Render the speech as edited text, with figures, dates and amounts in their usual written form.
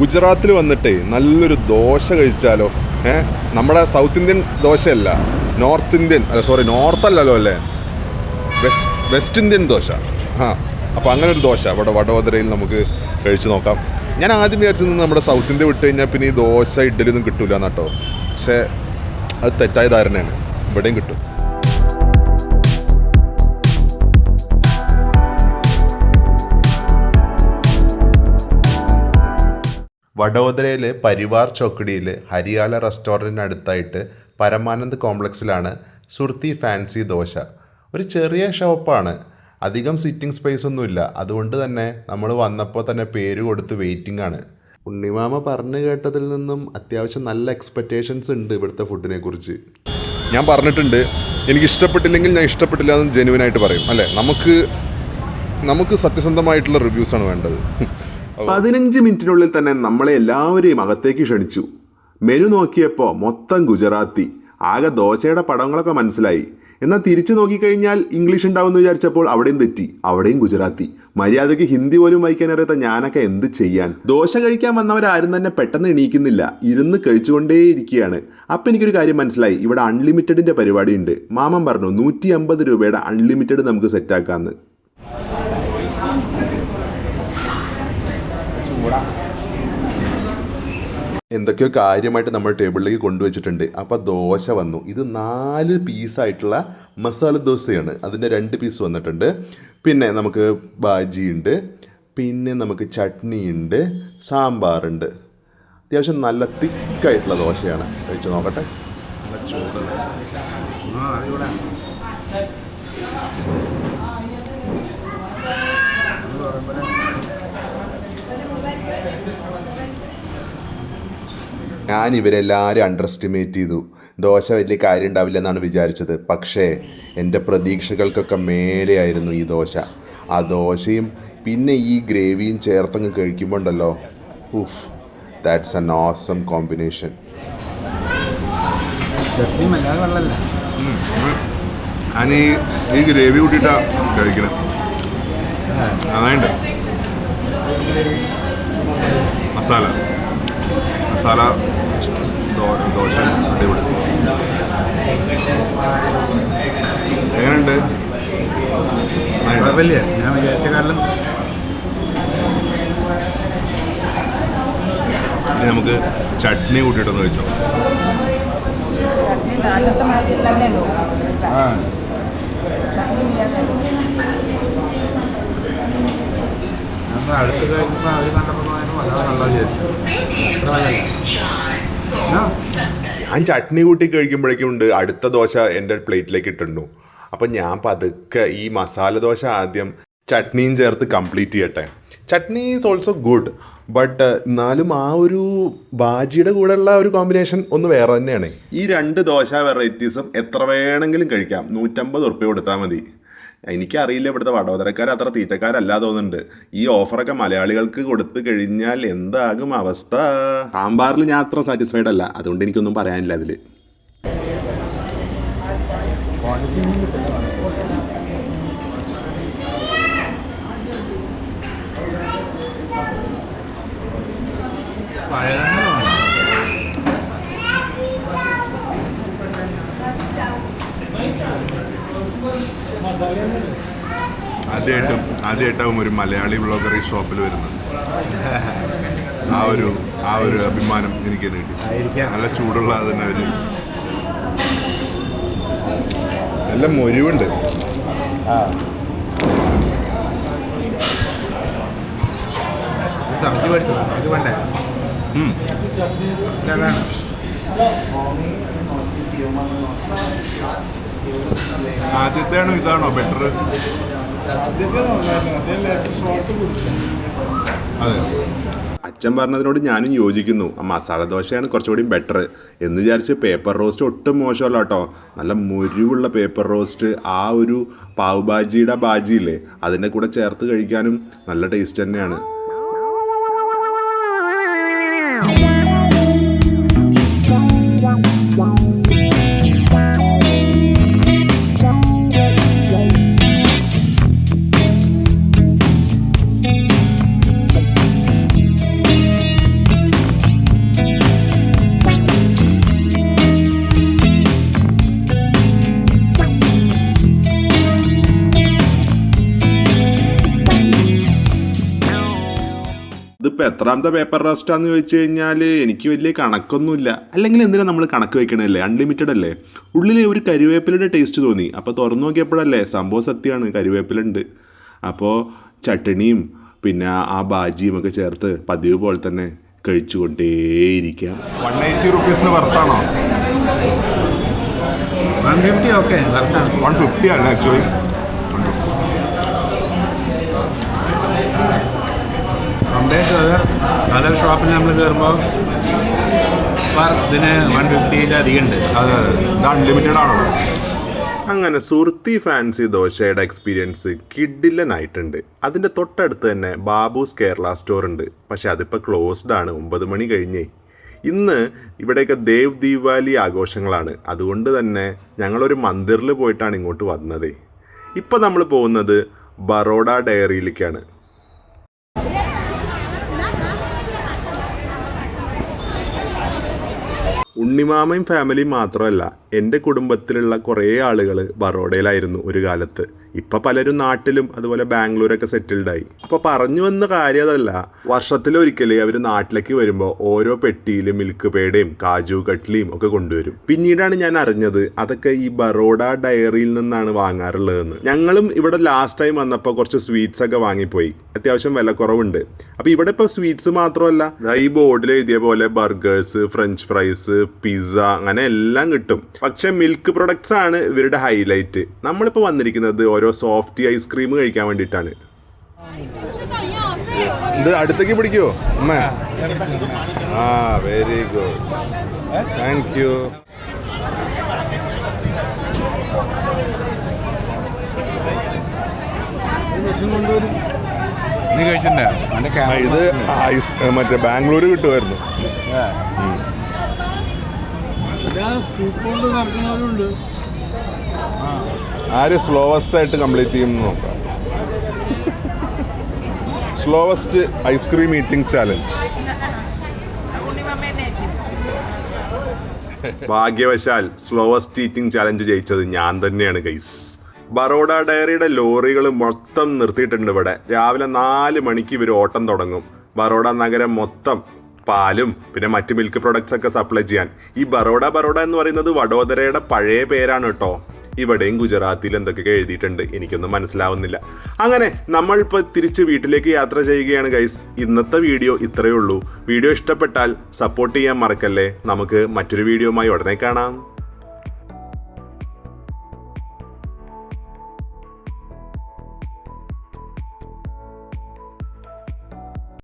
ഗുജറാത്തിൽ വന്നിട്ടേ നല്ലൊരു ദോശ കഴിച്ചാലോ. നമ്മുടെ സൗത്ത് ഇന്ത്യൻ ദോശയല്ല, നോർത്ത് ഇന്ത്യൻ, നോർത്തല്ലല്ലോ അല്ലേ, വെസ്റ്റ് ഇന്ത്യൻ ദോശ. അപ്പോൾ അങ്ങനെ ഒരു ദോശ ഇവിടെ വഡോദരയിൽ നമുക്ക് കഴിച്ച് നോക്കാം. ഞാൻ ആദ്യം വിചാരിച്ചത് നമ്മുടെ സൗത്ത് ഇന്ത്യ വിട്ട് കഴിഞ്ഞാൽ പിന്നെ ഈ ദോശ ഇഡ്ഡലി ഒന്നും കിട്ടില്ല എന്നാട്ടോ. പക്ഷേ അത് തെറ്റായ ധാരണയാണ്, ഇവിടെയും കിട്ടും. വഡോദരയിൽ പരിവാർ ചോക്കടിയിൽ ഹരിയാല റെസ്റ്റോറൻറ്റിന് അടുത്തായിട്ട് പരമാനന്ദ് കോംപ്ലക്സിലാണ് സുർത്തി ഫാൻസി ദോശ. ഒരു ചെറിയ ഷോപ്പാണ്, അധികം സിറ്റിംഗ് സ്പേസ് ഒന്നുമില്ല. അതുകൊണ്ട് തന്നെ നമ്മൾ വന്നപ്പോൾ തന്നെ പേര് കൊടുത്ത് വെയിറ്റിംഗ് ആണ്. ഉണ്ണിമാമ പറഞ്ഞു കേട്ടതിൽ നിന്നും അത്യാവശ്യം നല്ല എക്സ്പെക്റ്റേഷൻസ് ഉണ്ട് ഇവിടുത്തെ ഫുഡിനെ കുറിച്ച്. ഞാൻ പറഞ്ഞിട്ടുണ്ട്, എനിക്ക് ഇഷ്ടപ്പെട്ടില്ലെങ്കിൽ ഞാൻ ഇഷ്ടപ്പെട്ടില്ല എന്ന് ജെന്യുവനായിട്ട് പറയും അല്ലേ. നമുക്ക് സത്യസന്ധമായിട്ടുള്ള റിവ്യൂസാണ് വേണ്ടത്. 15 മിനിറ്റിനുള്ളിൽ തന്നെ നമ്മളെ എല്ലാവരെയും അകത്തേക്ക് ക്ഷണിച്ചു. മെനു നോക്കിയപ്പോൾ മൊത്തം ഗുജറാത്തി. ആകെ ദോശയുടെ പടങ്ങളൊക്കെ മനസ്സിലായി. എന്നാൽ തിരിച്ചു നോക്കിക്കഴിഞ്ഞാൽ ഇംഗ്ലീഷ് ഉണ്ടാവുമെന്ന് വിചാരിച്ചപ്പോൾ അവിടെയും തെറ്റി, അവിടെയും ഗുജറാത്തി. മര്യാദയ്ക്ക് ഹിന്ദി പോലും വായിക്കാൻ അറിയാത്ത ഞാനൊക്കെ എന്ത് ചെയ്യാൻ. ദോശ കഴിക്കാൻ വന്നവരാരും തന്നെ പെട്ടെന്ന് എണീക്കുന്നില്ല, ഇരുന്ന് കഴിച്ചുകൊണ്ടേയിരിക്കുകയാണ്. അപ്പം എനിക്കൊരു കാര്യം മനസ്സിലായി, ഇവിടെ അൺലിമിറ്റഡിൻ്റെ പരിപാടിയുണ്ട്. മാമൻ പറഞ്ഞു 150 രൂപയുടെ അൺലിമിറ്റഡ് നമുക്ക് സെറ്റാക്കാമെന്ന്. എന്തൊക്കെയോ കാര്യമായിട്ട് നമ്മൾ ടേബിളിലേക്ക് കൊണ്ടുവച്ചിട്ടുണ്ട്. അപ്പോൾ ദോശ വന്നു. ഇത് 4 പീസായിട്ടുള്ള മസാല ദോശയാണ്. അതിൻ്റെ 2 പീസ് വന്നിട്ടുണ്ട്. പിന്നെ നമുക്ക് ബാജി ഉണ്ട്, പിന്നെ നമുക്ക് ചട്നി ഉണ്ട്, സാമ്പാറുണ്ട്. അത്യാവശ്യം നല്ല തിക്കായിട്ടുള്ള ദോശയാണ്. കഴിച്ച് നോക്കട്ടെ. നല്ല ചൂടുള്ള ഞാൻ ഇവരെല്ലാവരും അണ്ടർ എസ്റ്റിമേറ്റ് ചെയ്തു. ദോശ വലിയ കാര്യം ഉണ്ടാവില്ല എന്നാണ് വിചാരിച്ചത്. പക്ഷേ എൻ്റെ പ്രതീക്ഷകൾക്കൊക്കെ മേലെയായിരുന്നു ഈ ദോശ. ആ ദോശയും പിന്നെ ഈ ഗ്രേവിയും ചേർത്തങ്ങ് കഴിക്കുമ്പോൾ ഉണ്ടല്ലോ, ദാറ്റ്സ് എൻ ഓസം കോമ്പിനേഷൻ. ഞാൻ ഈ ഗ്രേവി കൂട്ടിയിട്ടാണ് കഴിക്കണം. നന്നായിട്ട് മസാല ദോശ അടിപൊളി. എങ്ങനെയുണ്ട്? ഞാൻ വിചാരിച്ച കാലം. നമുക്ക് ചട്നി കൂട്ടിയിട്ടൊന്ന് കഴിച്ചോ. അടുത്ത് കഴിക്കുമ്പോൾ അവർ കണ്ടപ്പോൾ നല്ല വിചാരിച്ചു. ഞാൻ ചട്നി കൂട്ടി കഴിക്കുമ്പോഴേക്കും ഉണ്ട് അടുത്ത ദോശ എൻ്റെ പ്ലേറ്റിലേക്ക് ഇട്ടിരുന്നു. അപ്പം ഞാൻ പതുക്കെ ഈ മസാല ദോശ ആദ്യം ചട്നിയും ചേർത്ത് കംപ്ലീറ്റ് ചെയ്യട്ടെ. Chutney is also good, but എന്നാലും ആ ഒരു ബാജിയുടെ കൂടെയുള്ള ഒരു കോമ്പിനേഷൻ ഒന്ന് വേറെ തന്നെയാണ്. ഈ 2 ദോശ വെറൈറ്റീസും എത്ര വേണമെങ്കിലും കഴിക്കാം. 150 ഉറുപ്പ്യ കൊടുത്താൽ മതി. എനിക്കറിയില്ല ഇവിടുത്തെ വഡോദരക്കാർ അത്ര തീറ്റക്കാരല്ല തോന്നുന്നുണ്ട്. ഈ ഓഫറൊക്കെ മലയാളികൾക്ക് കൊടുത്തു കഴിഞ്ഞാൽ എന്താകും അവസ്ഥ? സാമ്പാറിൽ ഞാൻ അത്ര സാറ്റിസ്ഫൈഡ് അല്ല, അതുകൊണ്ട് എനിക്കൊന്നും പറയാനില്ല അതിൽ. ആദ്യമായിട്ടാവും ഒരു മലയാളി വ്ളോഗർ ഈ ഷോപ്പിൽ വരുന്നത്. ആ ഒരു അഭിമാനം എനിക്ക് കിട്ടി. നല്ല ചൂടുള്ള തന്നെ ഒരു നല്ല മൊരിവുണ്ട്. ആദ്യത്തെയാണോ ഇതാണോ ബെറ്റർ? അതെ, അച്ഛൻ പറഞ്ഞതിനോട് ഞാനും യോജിക്കുന്നു. ആ മസാല ദോശയാണ് കുറച്ചുകൂടി ബെറ്റർ എന്ന് വിചാരിച്ച് പേപ്പർ റോസ്റ്റ് ഒട്ടും മോശമല്ല കേട്ടോ. നല്ല മുരിവുള്ള പേപ്പർ റോസ്റ്റ്, ആ ഒരു പാവ് ബാജിയുടെ ബാജിയില്ലേ അതിൻ്റെ കൂടെ ചേർത്ത് കഴിക്കാനും നല്ല ടേസ്റ്റ് തന്നെയാണ്. ഇതിപ്പോൾ എത്രാമത്തെ പേപ്പർ റോസ്റ്റാന്ന് ചോദിച്ചു കഴിഞ്ഞാൽ എനിക്ക് വലിയ കണക്കൊന്നുമില്ല. അല്ലെങ്കിൽ എന്തിനാണ് നമ്മൾ കണക്ക് വെക്കണല്ലേ, അൺലിമിറ്റഡ് അല്ലേ. ഉള്ളിൽ ഒരു കരിവേപ്പിലയുടെ ടേസ്റ്റ് തോന്നി. അപ്പോൾ തുറന്നു നോക്കിയപ്പോഴല്ലേ സംഭവം സത്യമാണ്, കരിവേപ്പിലുണ്ട്. അപ്പോൾ ചട്ടണിയും പിന്നെ ആ ബാജിയും ഒക്കെ ചേർത്ത് പതിവ് പോലെ തന്നെ കഴിച്ചുകൊണ്ടേയിരിക്കാം. 180 റുപ്പീസിന് വർത്താണോ? 150 ഓക്കെ വർക്കാണ്. 150 ആണ് ആക്ച്വലി. കമ്പയർ അതർ ഷോപ്പിൽ നമ്മൾ കയറുമ്പോൾ ഇതിന് 150 അധികം ഉണ്ട്. അതെ, ഇത് അൺലിമിറ്റഡ് ആണോ? അങ്ങനെ സുർത്തി ഫാൻസി ദോശയുടെ എക്സ്പീരിയൻസ് കിഡിലനായിട്ടുണ്ട്. അതിൻ്റെ തൊട്ടടുത്ത് തന്നെ ബാബൂസ് കേരള സ്റ്റോർ ഉണ്ട്. പക്ഷെ അതിപ്പോൾ ക്ലോസ്ഡ് ആണ്, 9 മണി കഴിഞ്ഞേ. ഇന്ന് ഇവിടെയൊക്കെ ദേവ് ദീപാവലി ആഘോഷങ്ങളാണ്. അതുകൊണ്ട് തന്നെ ഞങ്ങളൊരു മന്ദിറിൽ പോയിട്ടാണ് ഇങ്ങോട്ട് വന്നത്. ഇപ്പോൾ നമ്മൾ പോകുന്നത് ബറോഡ ഡയറിയിലേക്കാണ്. ഉണ്ണിമാമയും ഫാമിലിയും മാത്രമല്ല, എൻ്റെ കുടുംബത്തിലുള്ള കുറേ ആളുകൾ ബറോഡയിലായിരുന്നു ഒരു കാലത്ത്. ഇപ്പം പലരും നാട്ടിലും അതുപോലെ ബാംഗ്ലൂരൊക്കെ സെറ്റിൽഡായി. അപ്പോൾ പറഞ്ഞു വന്ന കാര്യം അതല്ല, വർഷത്തിലൊരിക്കൽ അവർ നാട്ടിലേക്ക് വരുമ്പോൾ ഓരോ പെട്ടിയിൽ മിൽക്ക് പേടയും കാജു കട്ട്ലിയും ഒക്കെ കൊണ്ടുവരും. പിന്നീടാണ് ഞാൻ അറിഞ്ഞത് അതൊക്കെ ഈ ബറോഡ ഡയറിയിൽ നിന്നാണ് വാങ്ങാറുള്ളതെന്ന്. ഞങ്ങളും ഇവിടെ ലാസ്റ്റ് ടൈം വന്നപ്പോൾ കുറച്ച് സ്വീറ്റ്സ് ഒക്കെ വാങ്ങിപ്പോയി. അത്യാവശ്യം വില കുറവുണ്ട്. അപ്പോൾ ഇവിടെ ഇപ്പോൾ സ്വീറ്റ്സ് മാത്രമല്ല, ഈ ബോർഡിൽ എഴുതിയ പോലെ ബർഗേഴ്സ്, ഫ്രഞ്ച് ഫ്രൈസ്, പിസ്സ, അങ്ങനെ എല്ലാം കിട്ടും. പക്ഷെ മിൽക്ക് പ്രൊഡക്ട്സ് ആണ് ഇവരുടെ ഹൈലൈറ്റ്. നമ്മളിപ്പോൾ വന്നിരിക്കുന്നത് ഓരോ സോഫ്റ്റ് ഐസ്ക്രീം കഴിക്കാൻ വേണ്ടിയിട്ടാണ്. ഇത് അടുത്തേക്ക് പിടിക്കുമോ അമ്മ? ആ, വെരി ഗുഡ്, താങ്ക് യു. നീ കഴിച്ചിട്ടുണ്ടോ? ഇത് മറ്റേ ബാംഗ്ലൂർ കിട്ടുമായിരുന്നു. സ്കൂപ്പ് നടക്കുന്നവരുണ്ട്. ആര് സ്ലോവസ്റ്റ് ആയിട്ട് കംപ്ലീറ്റ് ചെയ്യുമെന്ന് നോക്കാം. Slowest ice cream eating challenge. ഭാഗ്യവശാൽ സ്ലോവസ്റ്റ് ഈറ്റിംഗ് ചാലഞ്ച് ജയിച്ചത് ഞാൻ തന്നെയാണ് ഗൈസ്. ബറോഡ ഡയറിയുടെ ലോറികൾ മൊത്തം നിർത്തിയിട്ടുണ്ട് ഇവിടെ. രാവിലെ 4 മണിക്ക് ഇവർ ഓട്ടം തുടങ്ങും. ബറോഡ നഗരം മൊത്തം പാലും പിന്നെ മറ്റ് മിൽക്ക് പ്രൊഡക്ട്സ് ഒക്കെ സപ്ലൈ ചെയ്യാൻ. ഈ ബറോഡ എന്ന് പറയുന്നത് വഡോദരയുടെ പഴയ പേരാണ് കേട്ടോ. ഇവിടെയും ഗുജറാത്തിയിൽ എന്തൊക്കെയൊക്കെ എഴുതിയിട്ടുണ്ട്, എനിക്കൊന്നും മനസ്സിലാവുന്നില്ല. അങ്ങനെ നമ്മളിപ്പോൾ തിരിച്ച് വീട്ടിലേക്ക് യാത്ര ചെയ്യുകയാണ് ഗൈസ്. ഇന്നത്തെ വീഡിയോ ഇത്രയേ ഉള്ളൂ. വീഡിയോ ഇഷ്ടപ്പെട്ടാൽ സപ്പോർട്ട് ചെയ്യാൻ മറക്കല്ലേ. നമുക്ക് മറ്റൊരു വീഡിയോയുമായി ഉടനെ കാണാം.